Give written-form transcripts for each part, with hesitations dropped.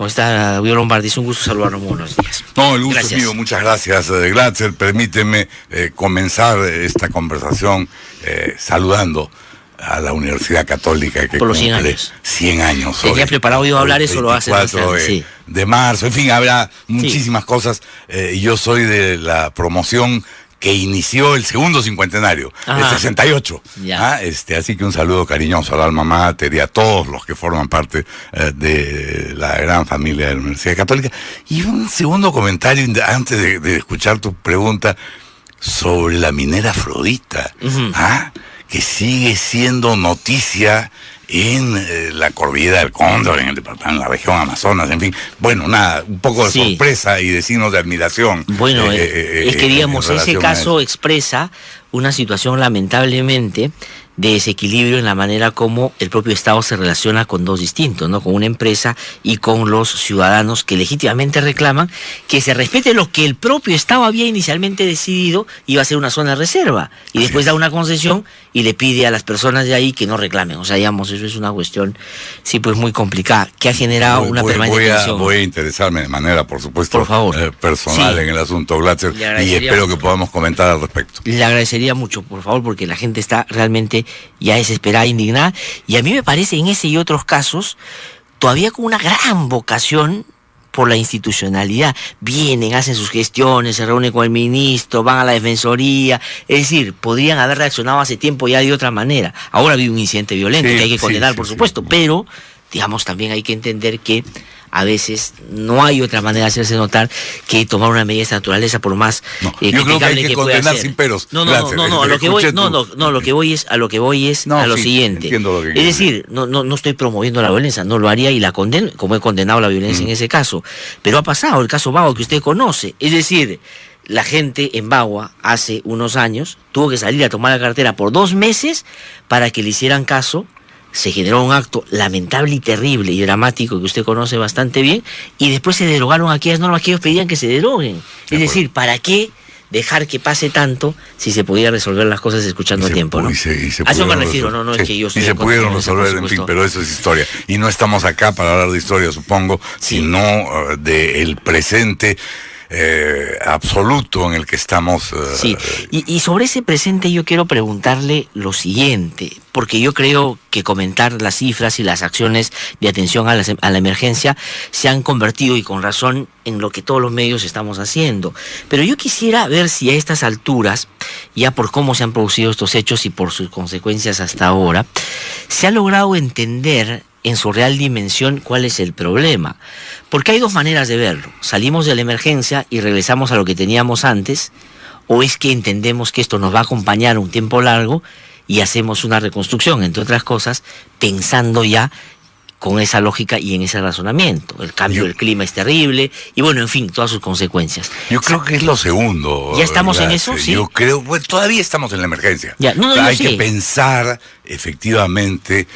¿Cómo está, Guido Lombardi? Es un gusto saludarnos. Buenos días. No, el gusto es mío. Muchas gracias, Glatzer. Permíteme comenzar esta conversación saludando a la Universidad Católica que por los 100 cumple años. 100 años. ¿Te has preparado yo a hablar eso? Lo hace de marzo. En fin, habrá muchísimas cosas. Yo soy de la promoción que inició el segundo cincuentenario, el 68. Así que un saludo cariñoso al alma mater y a todos los que forman parte de la gran familia de la Universidad Católica. Y un segundo comentario antes de escuchar tu pregunta sobre la minera Afrodita, que sigue siendo noticia en la cordillera del Cóndor, en el departamento, en la región Amazonas, en fin. Bueno, nada, un poco de sorpresa y de signos de admiración. Bueno, es que digamos, ese caso expresa una situación lamentablemente de desequilibrio en la manera como el propio Estado se relaciona con dos distintos, ¿no? Con una empresa y con los ciudadanos que legítimamente reclaman que se respete lo que el propio Estado había inicialmente decidido iba a ser una zona de reserva, y después da una concesión y le pide a las personas de ahí que no reclamen. O sea, digamos, eso es una cuestión, sí, pues muy complicada, que ha generado una permanente tensión. Voy a interesarme de manera, por supuesto, por favor, personal en el asunto, Glatzer, y espero que podamos comentar al respecto. Le agradecería mucho, por favor, porque la gente está realmente ya desesperada, indignada, y a mí me parece en ese y otros casos todavía con una gran vocación por la institucionalidad. Vienen, hacen sus gestiones, se reúnen con el ministro, van a la defensoría, es decir, podrían haber reaccionado hace tiempo ya de otra manera. Ahora ha habido un incidente violento que hay que condenar, por supuesto, pero digamos también hay que entender que a veces no hay otra manera de hacerse notar que tomar una medida de esta naturaleza, por más yo creo que hay que condenar sin peros. No, a lo que voy, a lo que voy es a lo siguiente. Es decir, no estoy promoviendo la violencia, no lo haría y la condeno, como he condenado la violencia en ese caso. Pero ha pasado el caso Bagua que usted conoce. Es decir, la gente en Bagua hace unos años tuvo que salir a tomar la cartera por 2 meses para que le hicieran caso. Se generó un acto lamentable y terrible y dramático que usted conoce bastante bien, y después se derogaron aquellas normas que ellos pedían que se deroguen. Es decir, ¿para qué dejar que pase tanto si se podía resolver las cosas escuchando a tiempo, ¿no? A eso me refiero, no es que yo estoy... Y se pudieron resolver, en fin, pero eso es historia. Y no estamos acá para hablar de historia, supongo, sino del presente absoluto en el que estamos. Y sobre ese presente yo quiero preguntarle lo siguiente, porque yo creo que comentar las cifras y las acciones de atención a la emergencia se han convertido, y con razón, en lo que todos los medios estamos haciendo. Pero yo quisiera ver si a estas alturas, ya por cómo se han producido estos hechos y por sus consecuencias hasta ahora, se ha logrado entender en su real dimensión cuál es el problema. Porque hay dos maneras de verlo. Salimos de la emergencia y regresamos a lo que teníamos antes, o es que entendemos que esto nos va a acompañar un tiempo largo y hacemos una reconstrucción, entre otras cosas, pensando ya con esa lógica y en ese razonamiento. El cambio del clima es terrible y bueno, en fin, todas sus consecuencias. Yo creo que es lo segundo. ¿Ya estamos en eso? Sí. Yo creo, todavía estamos en la emergencia. Hay que pensar efectivamente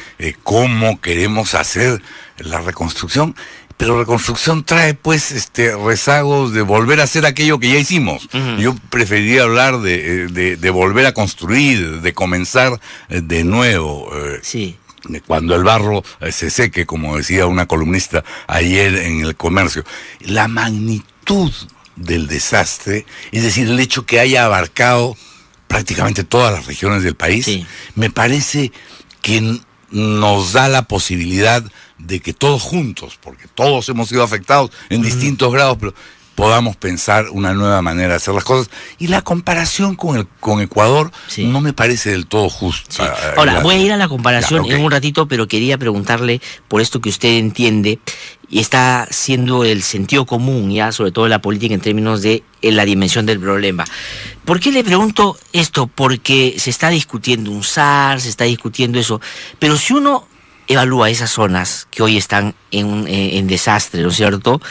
cómo queremos hacer la reconstrucción. Pero reconstrucción trae pues rezagos de volver a hacer aquello que ya hicimos. Yo preferiría hablar de volver a construir, de comenzar de nuevo. Cuando el barro se seque, como decía una columnista ayer en El Comercio. La magnitud del desastre, es decir, el hecho que haya abarcado prácticamente todas las regiones del país, me parece que nos da la posibilidad de que todos juntos, porque todos hemos sido afectados en distintos grados, pero podamos pensar una nueva manera de hacer las cosas. Y la comparación con Ecuador no me parece del todo justa. Ahora, voy a ir a la comparación en un ratito, pero quería preguntarle por esto que usted entiende y está siendo el sentido común, ya sobre todo en la política en términos de la dimensión del problema. ¿Por qué le pregunto esto? Porque se está discutiendo un SAR, se está discutiendo eso, pero si uno evalúa esas zonas que hoy están en desastre, ¿no es cierto?,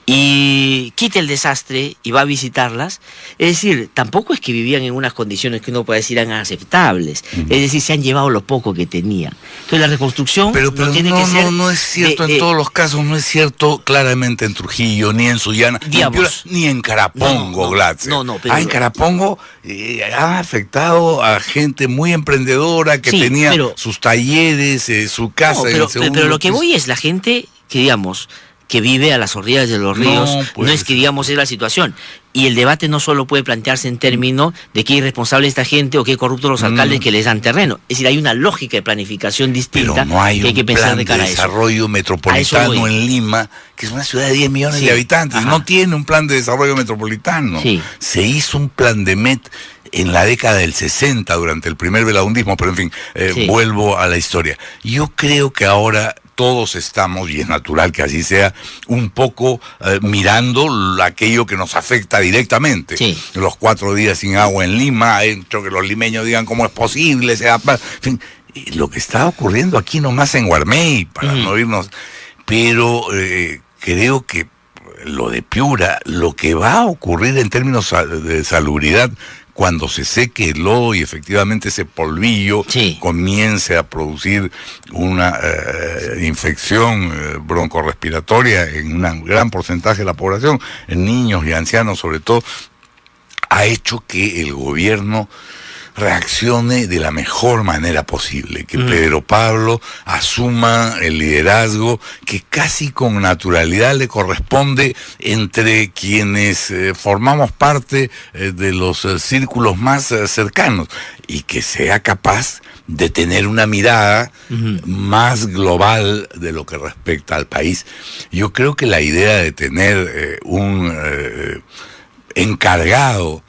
y quita el desastre y va a visitarlas, es decir, tampoco es que vivían en unas condiciones que uno puede decir eran aceptables, es decir, se han llevado lo poco que tenían. Entonces la reconstrucción pero tiene que ser... No es cierto en todos los casos, no es cierto claramente en Trujillo, ni en Sullana, ni en Carapongo, Glatzer. En Carapongo ha afectado a gente muy emprendedora que tenía sus talleres, su casa en el segundo... Pero lo que voy es la gente que, digamos, que vive a las orillas de los ríos, no es que digamos es la situación. Y el debate no solo puede plantearse en términos de qué irresponsable esta gente o qué corruptos los alcaldes que les dan terreno. Es decir, hay una lógica de planificación distinta. Pero no hay que hay que pensar de cara a eso. Desarrollo metropolitano en Lima, que es una ciudad de 10 millones de habitantes. Ajá. No tiene un plan de desarrollo metropolitano. Sí. Se hizo un plan de MET en la década del 60 durante el primer velaundismo, pero en fin, vuelvo a la historia. Yo creo que ahora todos estamos, y es natural que así sea, un poco mirando aquello que nos afecta directamente. Sí. Los 4 días sin agua en Lima, hecho que los limeños digan cómo es posible, en fin, lo que está ocurriendo aquí nomás en Guarmey, para no irnos, pero creo que lo de Piura, lo que va a ocurrir en términos de salubridad, cuando se seque el lodo y efectivamente ese polvillo comience a producir una infección broncorrespiratoria en un gran porcentaje de la población, en niños y ancianos sobre todo, ha hecho que el gobierno reaccione de la mejor manera posible, que Pedro Pablo asuma el liderazgo que casi con naturalidad le corresponde entre quienes formamos parte de los círculos más cercanos, y que sea capaz de tener una mirada más global de lo que respecta al país. Yo creo que la idea de tener un encargado,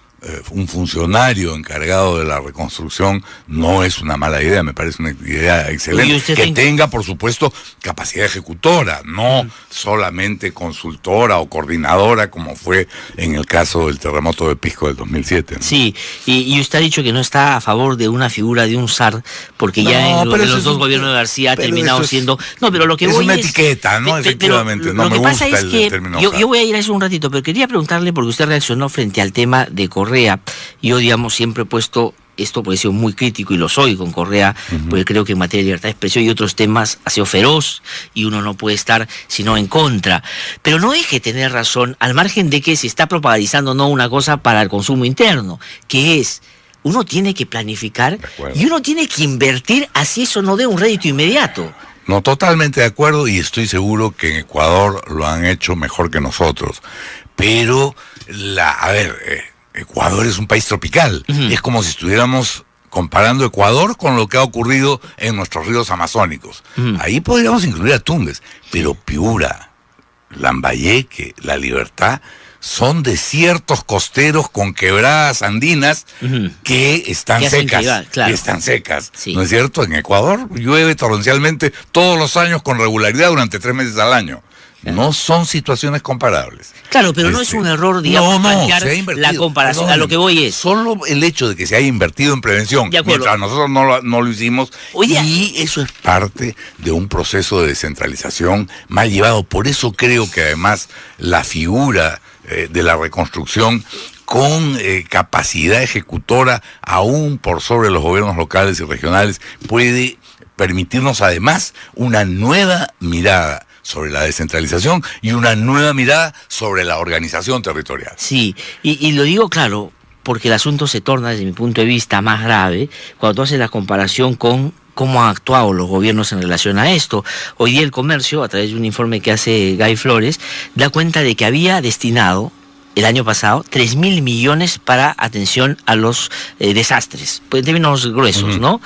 un funcionario encargado de la reconstrucción, no es una mala idea, me parece una idea excelente, que tenga por supuesto capacidad ejecutora, no solamente consultora o coordinadora como fue en el caso del terremoto de Pisco del 2007, ¿no? Sí, y usted ha dicho que no está a favor de una figura de un zar, porque ya en los dos gobiernos de García ha terminado siendo... No, pero lo que voy es una etiqueta, ¿no? Efectivamente, no me gusta el término. Yo voy a ir a eso un ratito, pero quería preguntarle, porque usted reaccionó frente al tema de Correa. Yo, digamos, siempre he puesto esto, porque he sido muy crítico y lo soy con Correa, porque creo que en materia de libertad de expresión y otros temas ha sido feroz y uno no puede estar sino en contra. Pero no deje de tener razón, al margen de que se está propagandizando no una cosa para el consumo interno, que es... Uno tiene que planificar y uno tiene que invertir, así eso no dé un rédito inmediato. No, totalmente de acuerdo, y estoy seguro que en Ecuador lo han hecho mejor que nosotros. Pero, Ecuador es un país tropical. Es como si estuviéramos comparando Ecuador con lo que ha ocurrido en nuestros ríos amazónicos. Ahí podríamos incluir a Tumbes, pero Piura, Lambayeque, La Libertad, son desiertos costeros con quebradas andinas que están secas. Que están secas, ¿no es cierto? En Ecuador llueve torrencialmente todos los años con regularidad durante 3 meses al año. No son situaciones comparables. Claro, pero no es un error, digamos, plantear la comparación. A lo que voy es... Solo el hecho de que se haya invertido en prevención, mientras nosotros no lo hicimos, y eso es parte de un proceso de descentralización mal llevado. Por eso creo que además la figura de la reconstrucción con capacidad ejecutora aún por sobre los gobiernos locales y regionales puede permitirnos además una nueva mirada sobre la descentralización y una nueva mirada sobre la organización territorial. Sí, y lo digo claro, porque el asunto se torna, desde mi punto de vista, más grave cuando tú haces la comparación con cómo han actuado los gobiernos en relación a esto. Hoy día El Comercio, a través de un informe que hace Guy Flores, da cuenta de que había destinado el año pasado 3.000 millones para atención a los desastres, pues en términos gruesos, ¿no?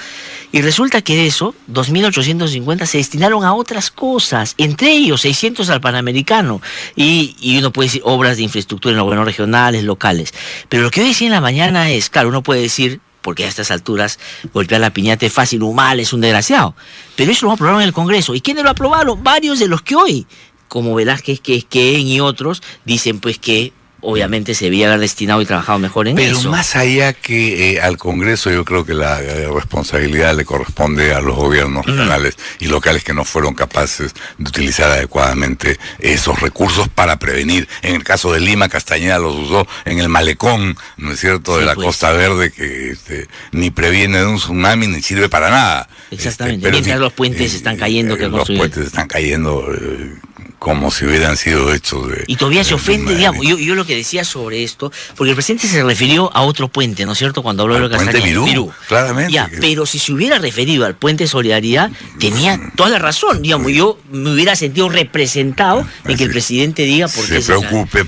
Y resulta que de eso, 2.850 se destinaron a otras cosas, entre ellos 600 al Panamericano, y uno puede decir obras de infraestructura en los gobiernos regionales, locales. Pero lo que hoy decía en la mañana es, claro, uno puede decir, porque a estas alturas golpear la piñata es fácil, un mal es un desgraciado, pero eso lo aprobaron en el Congreso. ¿Y quiénes lo aprobaron? Varios de los que hoy, como Velázquez, Queén y otros, dicen pues que obviamente se debía haber destinado y trabajado mejor en eso. Pero más allá que al Congreso, yo creo que la responsabilidad le corresponde a los gobiernos regionales y locales que no fueron capaces de utilizar adecuadamente esos recursos para prevenir. En el caso de Lima, Castañeda los usó en el malecón, ¿no es cierto?, de la Costa Verde, que ni previene de un tsunami ni sirve para nada. Exactamente, pero mientras los puentes están cayendo. Los puentes están cayendo como si hubieran sido hechos de... Y todavía se ofende, digamos, yo lo que decía sobre esto, porque el presidente se refirió a otro puente, ¿no es cierto?, cuando habló de lo que puente Virú, claramente. Ya, pero si se hubiera referido al puente Solidaridad, tenía toda la razón, digamos, yo me hubiera sentido representado en que el presidente diga por qué se preocupe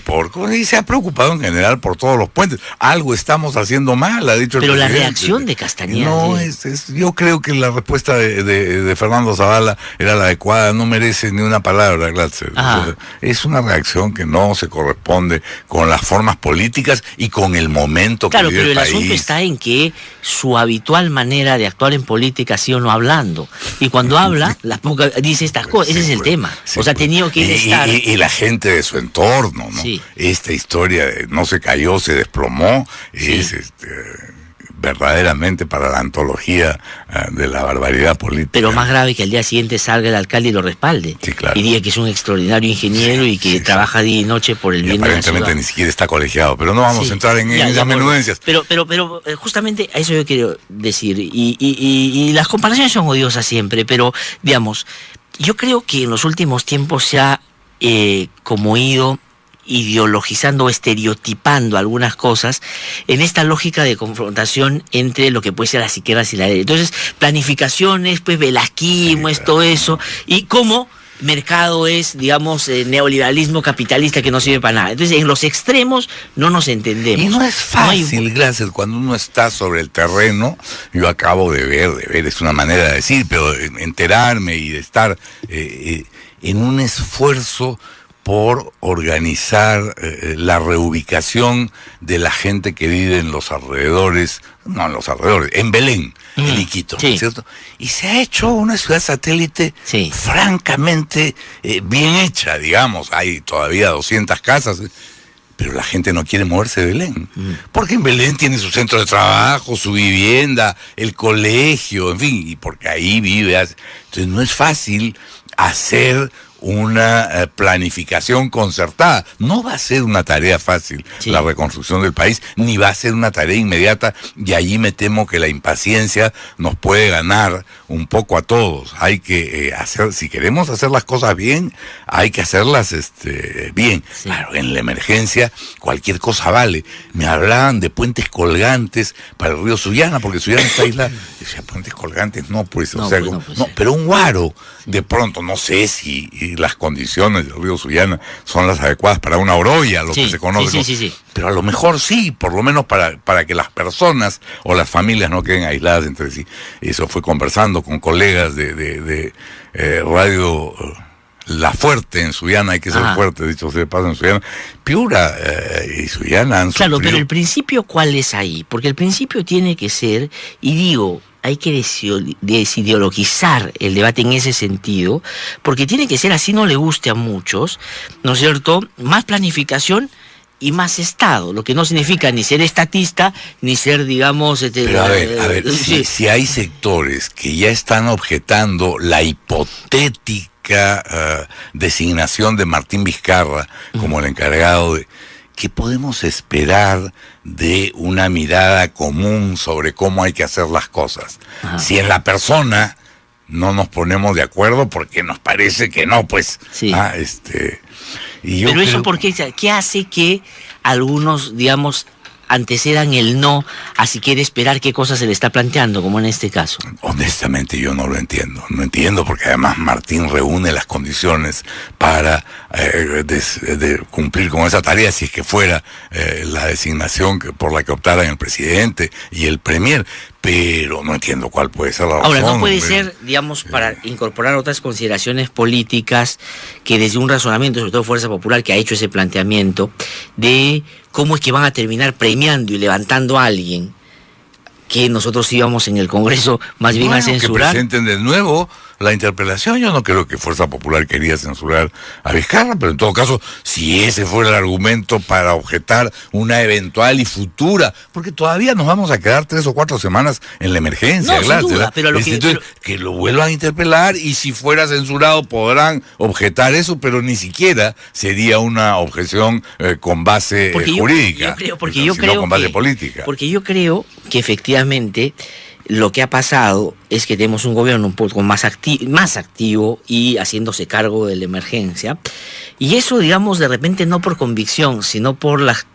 y se ha preocupado en general por todos los puentes. Algo estamos haciendo mal, ha dicho el presidente. Pero la reacción de Castañeda... No, yo creo que la respuesta de Fernando Zavala era la adecuada, no merece ni una palabra, Glatzer. Es una reacción que no se corresponde con las formas políticas y con el momento que vive el país. Claro, pero el asunto está en que su habitual manera de actuar en política ha sido no hablando. Y cuando habla, dice estas cosas. Ese es el tema. O sea, ha tenido que estar... Y la gente de su entorno, ¿no? Sí. Esta historia de no se cayó, se desplomó, es verdaderamente para la antología de la barbaridad política. Pero más grave que al día siguiente salga el alcalde y lo respalde. Sí, claro. Y diga que es un extraordinario ingeniero y que trabaja día y noche por el bien de la ciudad. Aparentemente ni siquiera está colegiado, pero no vamos a entrar en esas menudencias. Pero justamente a eso yo quiero decir, y las comparaciones son odiosas siempre, pero digamos, yo creo que en los últimos tiempos se ha como ido ideologizando o estereotipando algunas cosas en esta lógica de confrontación entre lo que puede ser las izquierdas y la derecha. Entonces, planificaciones, pues velasquismo, todo eso, y cómo mercado es, digamos, neoliberalismo capitalista que no sirve para nada. Entonces, en los extremos no nos entendemos. Y no es fácil, gracias, cuando uno está sobre el terreno, yo acabo de ver, es una manera de decir, pero enterarme y de estar en un esfuerzo por organizar la reubicación de la gente que vive en los alrededores, en Belén, en Iquitos, ¿cierto? Y se ha hecho una ciudad satélite francamente bien hecha, digamos, hay todavía 200 casas, pero la gente no quiere moverse de Belén, porque en Belén tiene su centro de trabajo, su vivienda, el colegio, en fin, y porque ahí vive. Entonces no es fácil hacer una planificación concertada. No va a ser una tarea fácil la reconstrucción del país, ni va a ser una tarea inmediata, y allí me temo que la impaciencia nos puede ganar un poco a todos. Hay que si queremos hacer las cosas bien, hay que hacerlas bien. Claro, en la emergencia cualquier cosa vale. Me hablaban de puentes colgantes para el río Sullana, porque Sullana está aislada. Decía, puentes colgantes, no, pues, pero un guaro, de pronto, no sé si las condiciones del río Sullana son las adecuadas para una orolla, lo que se conoce. Pero a lo mejor sí, por lo menos para que las personas o las familias no queden aisladas entre sí. Eso fue conversando con colegas de Radio La Fuerte en Sullana, hay que ser fuerte, dicho sea de paso, en Sullana. Piura y Sullana han sufrido. Claro, pero el principio, ¿cuál es ahí? Porque el principio tiene que ser, y digo, hay que desideologizar el debate en ese sentido, porque tiene que ser, así no le guste a muchos, ¿no es cierto?, más planificación y más Estado, lo que no significa ni ser estatista, ni ser, digamos... Pero a ver, si hay sectores que ya están objetando la hipotética designación de Martín Vizcarra como el encargado de... ¿Qué podemos esperar de una mirada común sobre cómo hay que hacer las cosas? Si en la persona no nos ponemos de acuerdo porque nos parece que no, pues... Pero eso, ¿qué hace que algunos, digamos, antecedan el no a siquiera esperar qué cosa se le está planteando, como en este caso? Honestamente yo no lo entiendo. No entiendo, porque además Martín reúne las condiciones para de cumplir con esa tarea, si es que fuera la designación por la que optaran el presidente y el premier. Pero no entiendo cuál puede ser la razón. Ahora, no puede ser, digamos, para incorporar otras consideraciones políticas, que desde un razonamiento, sobre todo Fuerza Popular, que ha hecho ese planteamiento de cómo es que van a terminar premiando y levantando a alguien que nosotros íbamos en el Congreso más bien a censurar. Que presenten de nuevo la interpelación. Yo no creo que Fuerza Popular quería censurar a Vizcarra, pero en todo caso, si ese fuera el argumento para objetar una eventual y futura, porque todavía nos vamos a quedar 3 o 4 semanas en la emergencia, sin duda, pero que lo vuelvan a interpelar, y si fuera censurado podrán objetar eso, pero ni siquiera sería una objeción con base jurídica, yo creo con base política. Porque yo creo que efectivamente lo que ha pasado es que tenemos un gobierno un poco más activo y haciéndose cargo de la emergencia. Y eso, digamos, de repente no por convicción, sino por las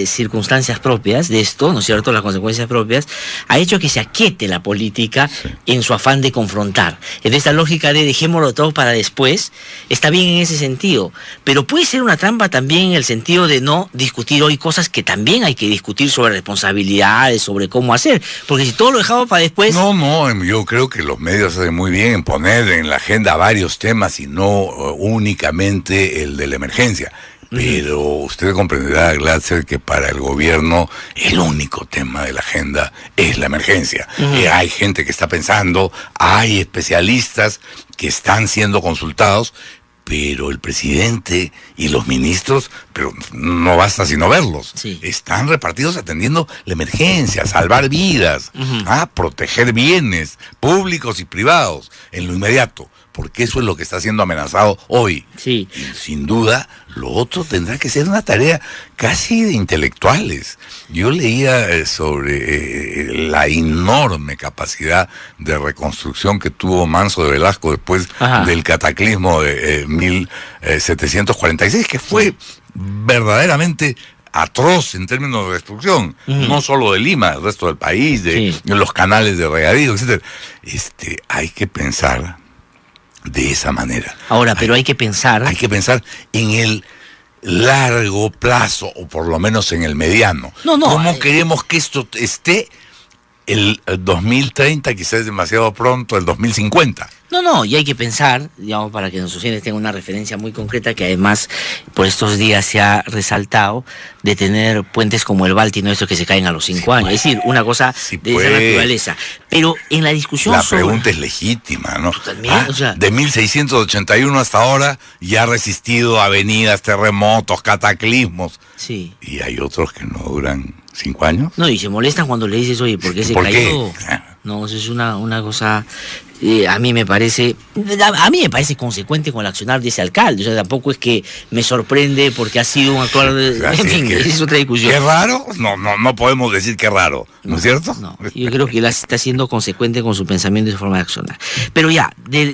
circunstancias propias de esto, ¿no es cierto?, las consecuencias propias, ha hecho que se aquiete la política en su afán de confrontar. En esta lógica de dejémoslo todo para después, está bien en ese sentido, pero puede ser una trampa también en el sentido de no discutir hoy cosas que también hay que discutir sobre responsabilidades, sobre cómo hacer, porque si todo lo dejamos para después... No, yo creo que los medios hacen muy bien en poner en la agenda varios temas y no únicamente el de la emergencia. Pero usted comprenderá, Glatzer, que para el gobierno el único tema de la agenda es la emergencia. Hay gente que está pensando, hay especialistas que están siendo consultados, pero el presidente y los ministros, pero no basta sino verlos, están repartidos atendiendo la emergencia, salvar vidas, proteger bienes públicos y privados en lo inmediato, porque eso es lo que está siendo amenazado hoy. Y sin duda, lo otro tendrá que ser una tarea casi de intelectuales. Yo leía sobre la enorme capacidad de reconstrucción que tuvo Manso de Velasco después del cataclismo de 1746, que fue verdaderamente atroz en términos de destrucción, no solo de Lima, del resto del país, de los canales de regadío, etc. Hay que pensar de esa manera. Ahora, pero hay que pensar en el largo plazo, o por lo menos en el mediano. ¿Cómo queremos que esto esté el 2030, quizás es demasiado pronto, el 2050? Y hay que pensar, digamos, para que nuestros oyentes tengan una referencia muy concreta, que además por estos días se ha resaltado, de tener puentes como el Balti nuestro que se caen a los 5 años. Es decir, una cosa de esa naturaleza. Pero en la discusión la pregunta es legítima, ¿no? También, de 1681 hasta ahora ya ha resistido avenidas, terremotos, cataclismos. Y hay otros que no duran 5 años. Y se molestan cuando le dices, oye, ¿por qué se cayó? No, eso es una cosa... a mí me parece consecuente con el accionar de ese alcalde. O sea, tampoco es que me sorprende porque ha sido un actual... En fin, es otra discusión. ¿Qué raro? No podemos decir que raro, ¿no es cierto? Yo creo que él está siendo consecuente con su pensamiento y su forma de accionar. Pero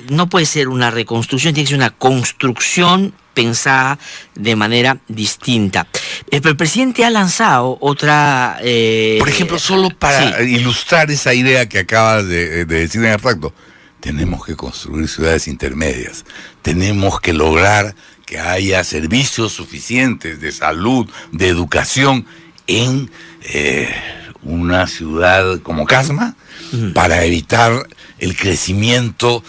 no puede ser una reconstrucción, tiene que ser una construcción pensada de manera distinta. El presidente ha lanzado otra... Por ejemplo, solo para ilustrar esa idea que acabas de decir en abstracto, tenemos que construir ciudades intermedias, tenemos que lograr que haya servicios suficientes de salud, de educación en una ciudad como Casma, para evitar el crecimiento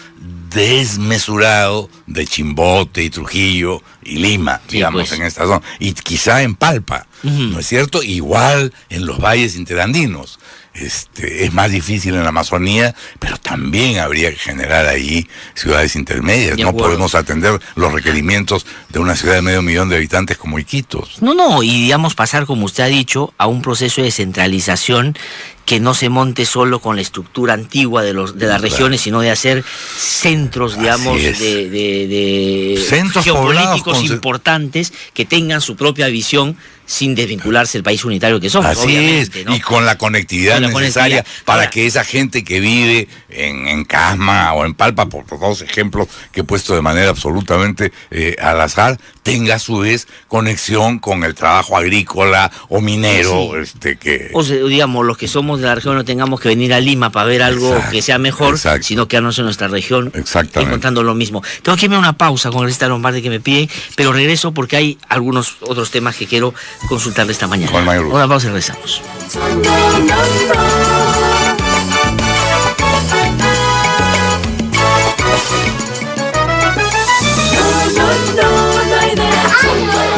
desmesurado de Chimbote y Trujillo y Lima, digamos, en esta zona, y quizá en Palpa, ¿no es cierto? Igual en los valles interandinos. Es más difícil en la Amazonía, pero también habría que generar ahí ciudades intermedias. No podemos atender los requerimientos de una ciudad de 500,000 de habitantes como Iquitos. Y digamos pasar, como usted ha dicho, a un proceso de centralización que no se monte solo con la estructura antigua de las regiones, sino de hacer centros, digamos, de centros geopolíticos importantes que tengan su propia visión sin desvincularse del país unitario que somos. Así es, ¿no? Y con la conectividad necesaria para que esa gente que vive en Casma o en Palpa, por dos ejemplos que he puesto de manera absolutamente al azar, tenga a su vez conexión con el trabajo agrícola o minero. O sea, digamos, los que somos de la región no tengamos que venir a Lima para ver algo que sea mejor, sino quedarnos en nuestra región encontrando lo mismo. Tengo que irme a una pausa con Cristina Lombardi que me pide, pero regreso porque hay algunos otros temas que quiero consultarle esta mañana. Una pausa y regresamos.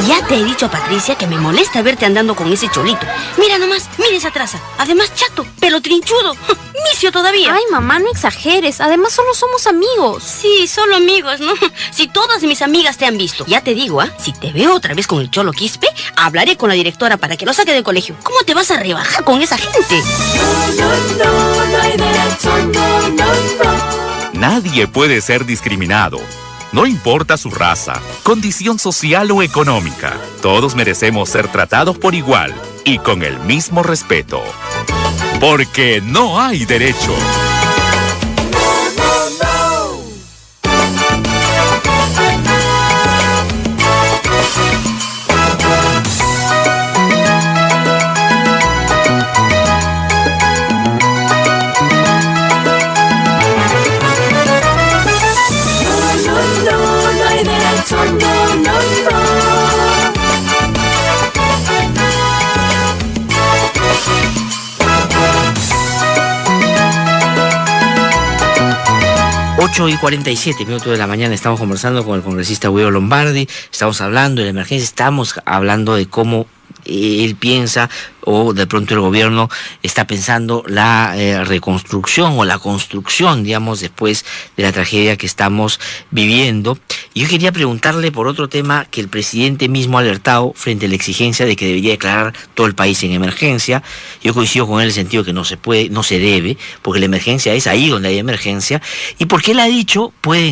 Ya te he dicho, Patricia, que me molesta verte andando con ese cholito. Mira nomás, mira esa traza. Además, chato, pelo trinchudo. Misio todavía. Ay, mamá, no exageres. Además, solo somos amigos. Sí, solo amigos, ¿no? Si todas mis amigas te han visto. Ya te digo, si te veo otra vez con el cholo Quispe, hablaré con la directora para que lo saque del colegio. ¿Cómo te vas a rebajar con esa gente? Nadie puede ser discriminado. No importa su raza, condición social o económica, todos merecemos ser tratados por igual y con el mismo respeto. Porque no hay derecho. 8:47 de la mañana estamos conversando con el congresista Guido Lombardi, estamos hablando de la emergencia, estamos hablando de cómo él piensa o de pronto el gobierno está pensando la reconstrucción o la construcción, digamos, después de la tragedia que estamos viviendo. Y yo quería preguntarle por otro tema que el presidente mismo ha alertado frente a la exigencia de que debería declarar todo el país en emergencia. Yo coincido con él en el sentido que no se puede, no se debe, porque la emergencia es ahí donde hay emergencia, y porque él ha dicho puede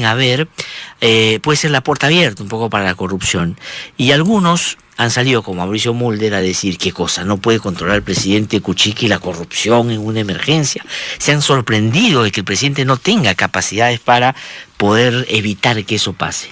ser la puerta abierta un poco para la corrupción. Y algunos han salido como Mauricio Mulder a decir qué cosa, no puede controlar el presidente Kuczynski la corrupción en una emergencia. Se han sorprendido de que el presidente no tenga capacidades para poder evitar que eso pase.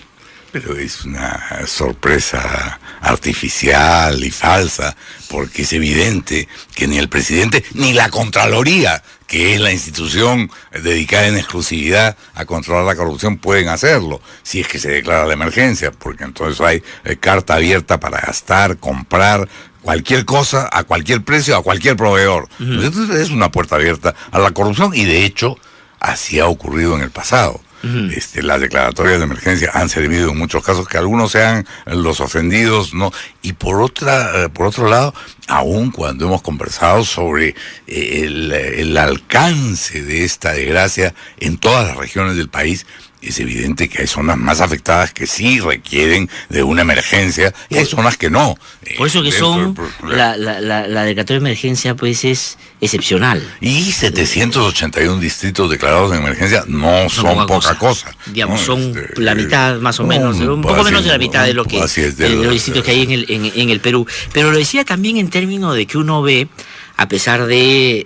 Pero es una sorpresa artificial y falsa, porque es evidente que ni el presidente ni la Contraloría, que es la institución dedicada en exclusividad a controlar la corrupción, pueden hacerlo, si es que se declara la emergencia, porque entonces hay carta abierta para gastar, comprar cualquier cosa, a cualquier precio, a cualquier proveedor. Entonces es una puerta abierta a la corrupción, y de hecho así ha ocurrido en el pasado. Las declaratorias de emergencia han servido en muchos casos, que algunos sean los ofendidos, ¿no? Y por otro lado, aún cuando hemos conversado sobre el alcance de esta desgracia en todas las regiones del país, es evidente que hay zonas más afectadas que sí requieren de una emergencia y hay zonas que no. Por eso que la declaratoria de emergencia pues es excepcional. Y 781 distritos declarados en emergencia no son poca cosa. Digamos, ¿no? Son la mitad más o menos, un poco menos de la mitad de lo que de los distritos que hay en el Perú. Pero lo decía también en términos de que uno ve, a pesar de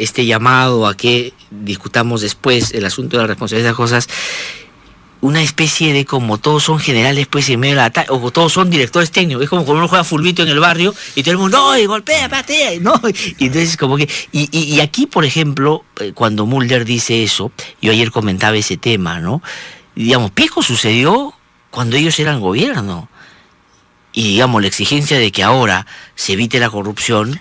este llamado a que discutamos después el asunto de la responsabilidad de las cosas, una especie de como todos son generales pues en medio de la ataque, o todos son directores técnicos, es como cuando uno juega fulbito en el barrio y todo el mundo, ¡no! Y golpea, patea, ¿no? Y entonces como que, y aquí por ejemplo, cuando Mulder dice eso, yo ayer comentaba ese tema, ¿no? Digamos, Pisco sucedió cuando ellos eran gobierno. Y digamos, la exigencia de que ahora se evite la corrupción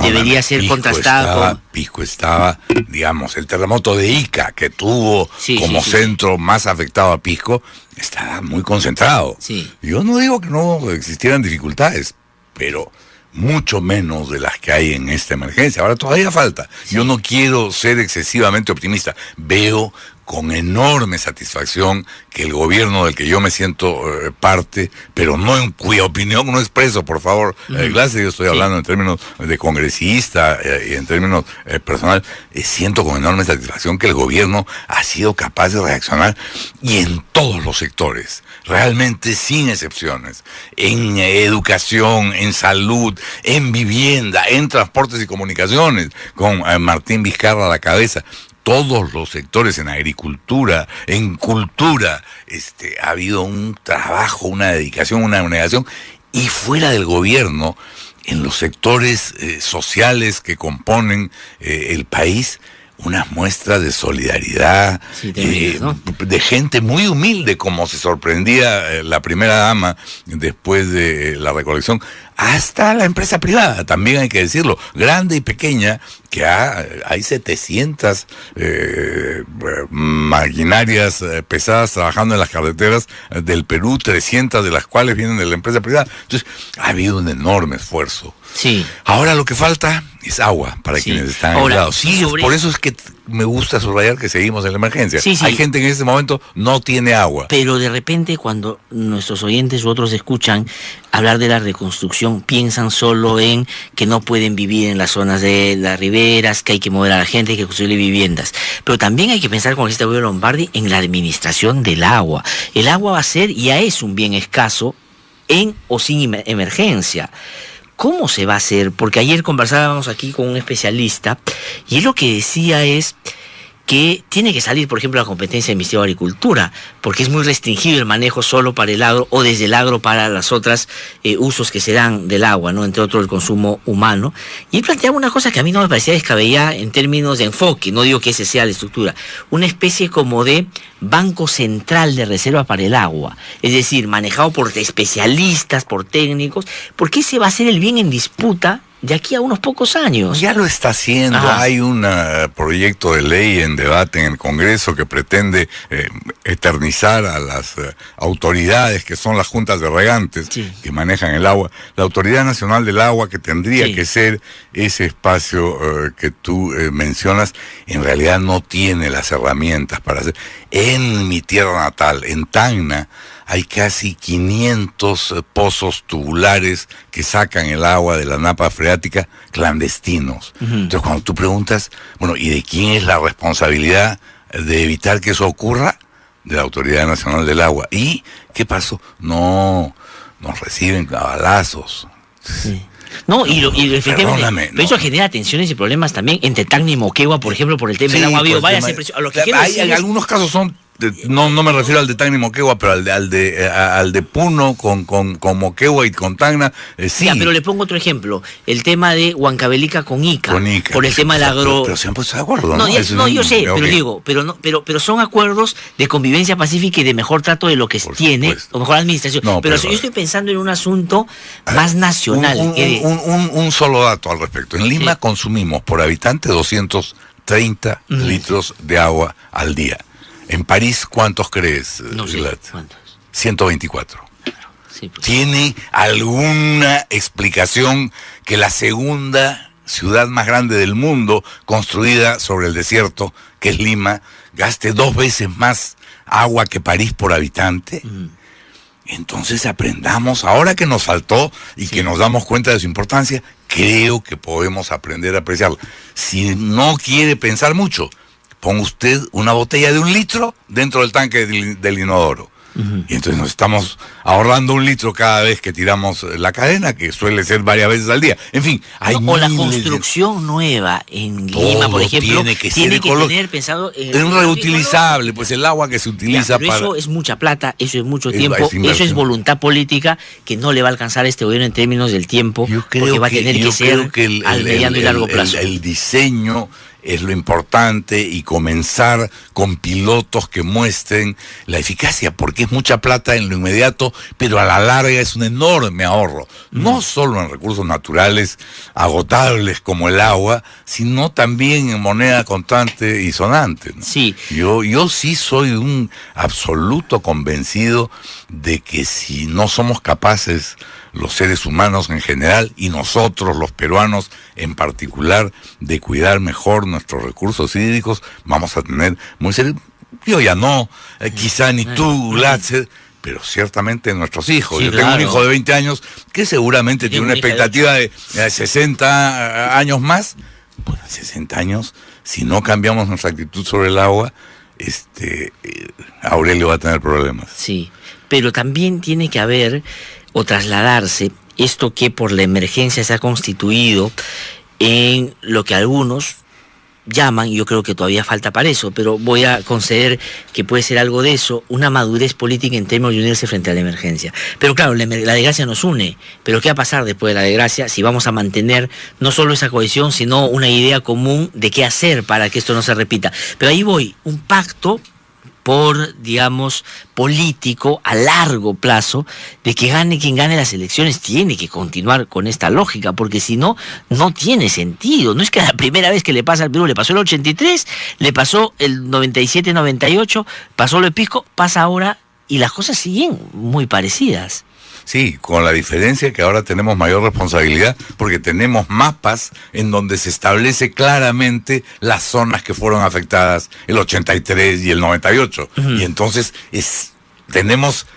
debería ser contrastada. Pisco estaba, digamos, el terremoto de Ica, que tuvo como centro más afectado a Pisco, estaba muy concentrado. Sí. Yo no digo que no existieran dificultades, pero mucho menos de las que hay en esta emergencia. Ahora todavía falta. Yo no quiero ser excesivamente optimista. Veo con enorme satisfacción que el gobierno del que yo me siento parte, pero no en cuya opinión no expreso, por favor, gracias, yo estoy hablando en términos de congresista y en términos personal, siento con enorme satisfacción que el gobierno ha sido capaz de reaccionar, y en todos los sectores, realmente sin excepciones, en educación, en salud, en vivienda, en transportes y comunicaciones, con Martín Vizcarra a la cabeza. Todos los sectores, en agricultura, en cultura, ha habido un trabajo, una dedicación, una abnegación, y fuera del gobierno, en los sectores sociales que componen el país, unas muestras de solidaridad, ¿no? De gente muy humilde, como se sorprendía la primera dama después de la recolección, hasta la empresa privada, también hay que decirlo, grande y pequeña, que hay 700 maquinarias pesadas trabajando en las carreteras del Perú, 300 de las cuales vienen de la empresa privada. Entonces, ha habido un enorme esfuerzo. Sí. Ahora lo que falta es agua para quienes están aislados. Sí, por eso es que me gusta subrayar que seguimos en la emergencia. Hay gente que en este momento no tiene agua. Pero de repente cuando nuestros oyentes u otros escuchan hablar de la reconstrucción, piensan solo en que no pueden vivir en las zonas de las riberas, que hay que mover a la gente, hay que construir viviendas. Pero también hay que pensar, como dice Guido Lombardi, en la administración del agua. El agua va a ser, ya es un bien escaso en o sin emergencia. ¿cómo se va a hacer? Porque ayer conversábamos aquí con un especialista y él lo que decía es que tiene que salir, por ejemplo, la competencia del Ministerio de Agricultura, porque es muy restringido el manejo solo para el agro o desde el agro para las otras usos que se dan del agua, ¿no? Entre otros el consumo humano. Y él planteaba una cosa que a mí no me parecía descabellada en términos de enfoque, no digo que ese sea la estructura, una especie como de banco central de reserva para el agua, es decir, manejado por especialistas, por técnicos, porque ese va a ser el bien en disputa de aquí a unos pocos años. Ya lo está haciendo. Ajá. Hay un proyecto de ley en debate en el Congreso que pretende eternizar a las autoridades que son las juntas de regantes, sí, que manejan el agua. La Autoridad Nacional del Agua, que tendría, sí, que ser ese espacio que tú mencionas, en realidad no tiene las herramientas para hacer. En mi tierra natal, en Tacna, hay casi 500 pozos tubulares que sacan el agua de la napa freática clandestinos. Entonces, cuando tú preguntas, bueno, ¿y de quién es la responsabilidad de evitar que eso ocurra? De la Autoridad Nacional del Agua. ¿Y qué pasó? No, nos reciben a balazos. Sí. No, y efectivamente, pero eso genera tensiones y problemas también entre Tacna y Moquegua, por ejemplo, por el tema del agua viva. Vaya, en algunos casos son... No me refiero al de Tacna y Moquegua, pero al de Puno con Moquegua y con Tacna, sí. Ya, pero le pongo otro ejemplo, el tema de Huancavelica con Ica, por el tema del agro... Pero se han puesto de acuerdo, ¿no? No, yo sé, okay, pero digo, pero son acuerdos de convivencia pacífica y de mejor trato de lo que tiene, o mejor administración. No, pero yo estoy pensando en un asunto más nacional. Un solo dato al respecto. En Lima, sí, consumimos por habitante 230 litros de agua al día. En París, ¿cuántos crees? No sé, ¿cuántos? 124. Sí, pues. ¿Tiene alguna explicación que la segunda ciudad más grande del mundo, construida sobre el desierto, que es Lima, gaste 2 veces más agua que París por habitante? Entonces aprendamos, ahora que nos faltó y, sí, que nos damos cuenta de su importancia, creo que podemos aprender a apreciarla. Si no quiere pensar mucho, ponga usted una botella de 1 litro dentro del tanque del inodoro. Y entonces nos estamos ahorrando 1 litro cada vez que tiramos la cadena, que suele ser varias veces al día. En fin, hay o la construcción nueva en Lima, por ejemplo, tiene que tener pensado en un reutilizable, pues el agua que se utiliza pero para... Eso es mucha plata, eso es mucho tiempo, eso es voluntad política que no le va a alcanzar a este gobierno en términos del tiempo, porque va a tener que ser al mediano y largo plazo. El diseño es lo importante y comenzar con pilotos que muestren la eficacia, porque es mucha plata en lo inmediato, pero a la larga es un enorme ahorro, no solo en recursos naturales agotables como el agua, sino también en moneda contante y sonante, ¿no? Sí. Yo sí soy un absoluto convencido de que si no somos capaces, los seres humanos en general y nosotros los peruanos en particular, de cuidar mejor nuestros recursos hídricos, vamos a tener muy serio. Yo ya no, quizá ni tú, Latzer, pero ciertamente nuestros hijos. Sí, yo tengo un hijo de 20 años que seguramente tiene una expectativa de 60 años más. Pues en 60 años, si no cambiamos nuestra actitud sobre el agua, Aurelio va a tener problemas. Sí, pero también tiene que haber o trasladarse esto que por la emergencia se ha constituido en lo que algunos llaman, yo creo que todavía falta para eso, pero voy a conceder que puede ser algo de eso, una madurez política en términos de unirse frente a la emergencia. Pero claro, la desgracia nos une, pero ¿qué va a pasar después de la desgracia si vamos a mantener no solo esa cohesión, sino una idea común de qué hacer para que esto no se repita? Pero ahí voy, un pacto por, digamos, político a largo plazo, de que gane quien gane las elecciones, tiene que continuar con esta lógica, porque si no, no tiene sentido. No es que la primera vez que le pasa al Perú, le pasó el 83, le pasó el 97-98, pasó lo de Pisco, pasa ahora, y las cosas siguen muy parecidas. Sí, con la diferencia que ahora tenemos mayor responsabilidad porque tenemos mapas en donde se establece claramente las zonas que fueron afectadas el 83 y el 98. Y entonces tenemos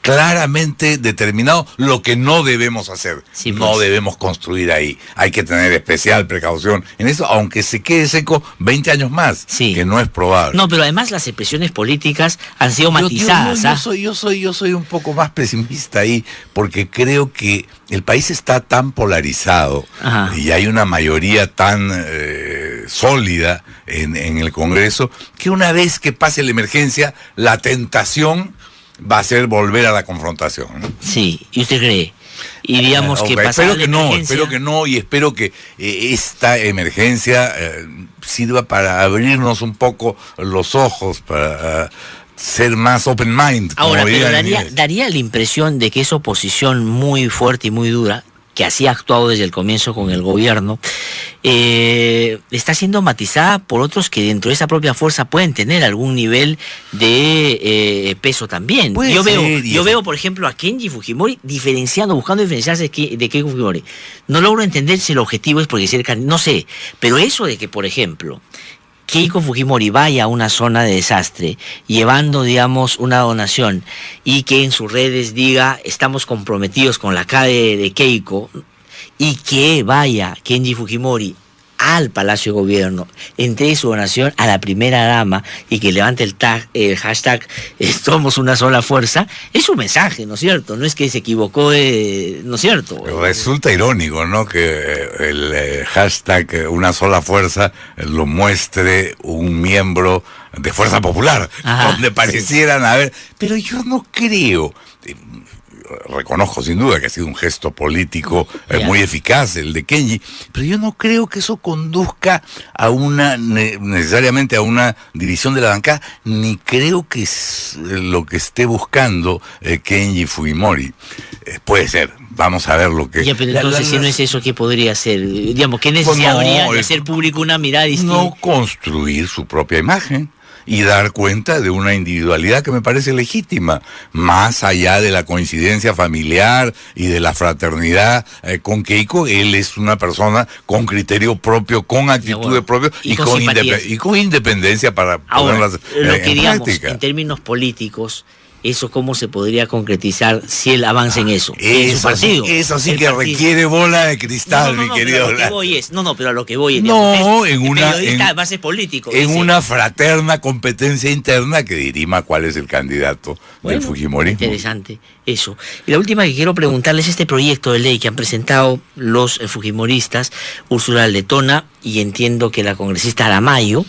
claramente determinado lo que no debemos hacer. Sí, pues. No debemos construir ahí. Hay que tener especial precaución en eso, aunque se quede seco 20 años más, sí, que no es probable. No, pero además las expresiones políticas han sido matizadas. Yo soy un poco más pesimista ahí, porque creo que el país está tan polarizado. Ajá. Y hay una mayoría tan sólida en el Congreso, que una vez que pase la emergencia, la tentación va a ser volver a la confrontación, ¿no? Sí, ¿y usted cree? Y digamos que espero que no, y espero que esta emergencia sirva para abrirnos un poco los ojos, para ser más open mind. Ahora, pero daría la impresión de que esa oposición muy fuerte y muy dura, que así ha actuado desde el comienzo con el gobierno, está siendo matizada por otros que dentro de esa propia fuerza pueden tener algún nivel de peso también. Yo veo, por ejemplo, a Kenji Fujimori buscando diferenciarse de Keiko Fujimori. No logro entender si el objetivo es porque cerca, no sé, pero eso de que, por ejemplo, Keiko Fujimori vaya a una zona de desastre llevando, digamos, una donación y que en sus redes diga estamos comprometidos con la CADE de Keiko, y que vaya Kenji Fujimori al Palacio de Gobierno, entregue su donación a la primera dama y que levante el hashtag somos una sola fuerza, es un mensaje, ¿no es cierto? No es que se equivocó, ¿no es cierto? Pero resulta irónico, ¿no? Que el hashtag una sola fuerza lo muestre un miembro de Fuerza Popular, donde parecieran haber... Pero yo no creo... Reconozco sin duda que ha sido un gesto político muy eficaz el de Kenji, pero yo no creo que eso conduzca a necesariamente a una división de la bancada, ni creo que es lo que esté buscando Kenji Fujimori. Puede ser, vamos a ver lo que... Ya, pero entonces si no es eso, ¿qué podría ser? Digamos, ¿qué necesidad habría de hacer público una mirada distinta? No construir su propia imagen y dar cuenta de una individualidad que me parece legítima, más allá de la coincidencia familiar y de la fraternidad con Keiko. Él es una persona con criterio propio, con actitudes propias y con independencia para ponerlas en práctica. En términos políticos, ¿eso cómo se podría concretizar si él avanza en eso? En su partido. Eso sí que requiere bola de cristal, mi querido. Pero a lo que voy es... base político. En una fraterna competencia interna que dirima cuál es el candidato del Fujimorismo. Interesante, eso. Y la última que quiero preguntarles es este proyecto de ley que han presentado los fujimoristas, Úrsula Letona, y entiendo que la congresista Aramayo,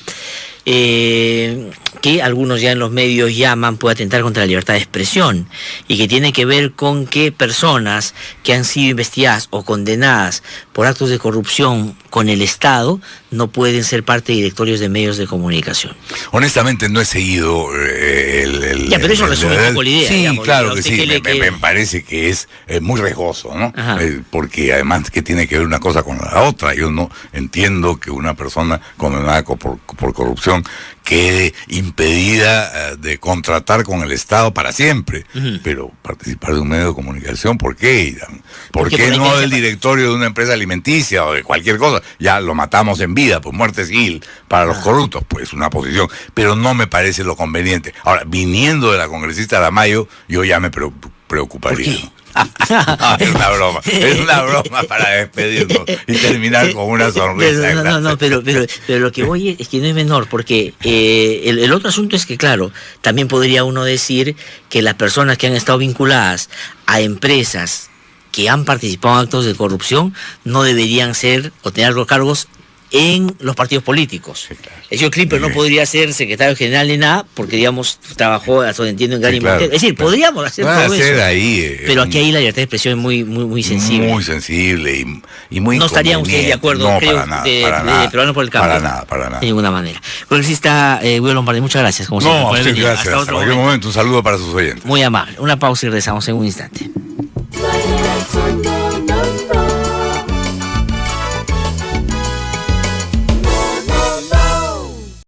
que algunos ya en los medios llaman puede atentar contra la libertad de expresión, y que tiene que ver con que personas que han sido investigadas o condenadas por actos de corrupción con el Estado no pueden ser parte de directorios de medios de comunicación. Honestamente no he seguido pero eso resume un poco la idea. Sí, digamos, claro que sí, me parece que es muy riesgoso, ¿no? Porque además que tiene que ver una cosa con la otra. Yo no entiendo que una persona condenada por corrupción quede impedida de contratar con el Estado para siempre, pero participar de un medio de comunicación, ¿por qué? ¿Por qué no del directorio de una empresa alimenticia o de cualquier cosa? Ya lo matamos en vida, pues muerte civil para los corruptos, pues una posición, pero no me parece lo conveniente. Ahora, viniendo de la congresista Aramayo, yo ya me preocuparía. Es una broma para despedirnos y terminar con una sonrisa. Pero lo que voy es que no es menor, porque el otro asunto es que, claro, también podría uno decir que las personas que han estado vinculadas a empresas que han participado en actos de corrupción no deberían ser o tener los cargos en los partidos políticos. Sí, claro. El señor Clipper no podría ser secretario general ni nada, porque, digamos, trabajó, hasta donde entiendo, en Gary Montero. Es decir, podríamos hacer todo eso. Ahí, pero aquí ahí la libertad de expresión es muy sensible. Muy sensible y muy... No estarían ustedes de acuerdo, no, creo, para nada, de peruano por el campo. Para nada. De ninguna manera. Congresista Guido Lombardi, muchas gracias. Como siempre, gracias. Hasta cualquier momento, un saludo para sus oyentes. Muy amable. Una pausa y regresamos en un instante.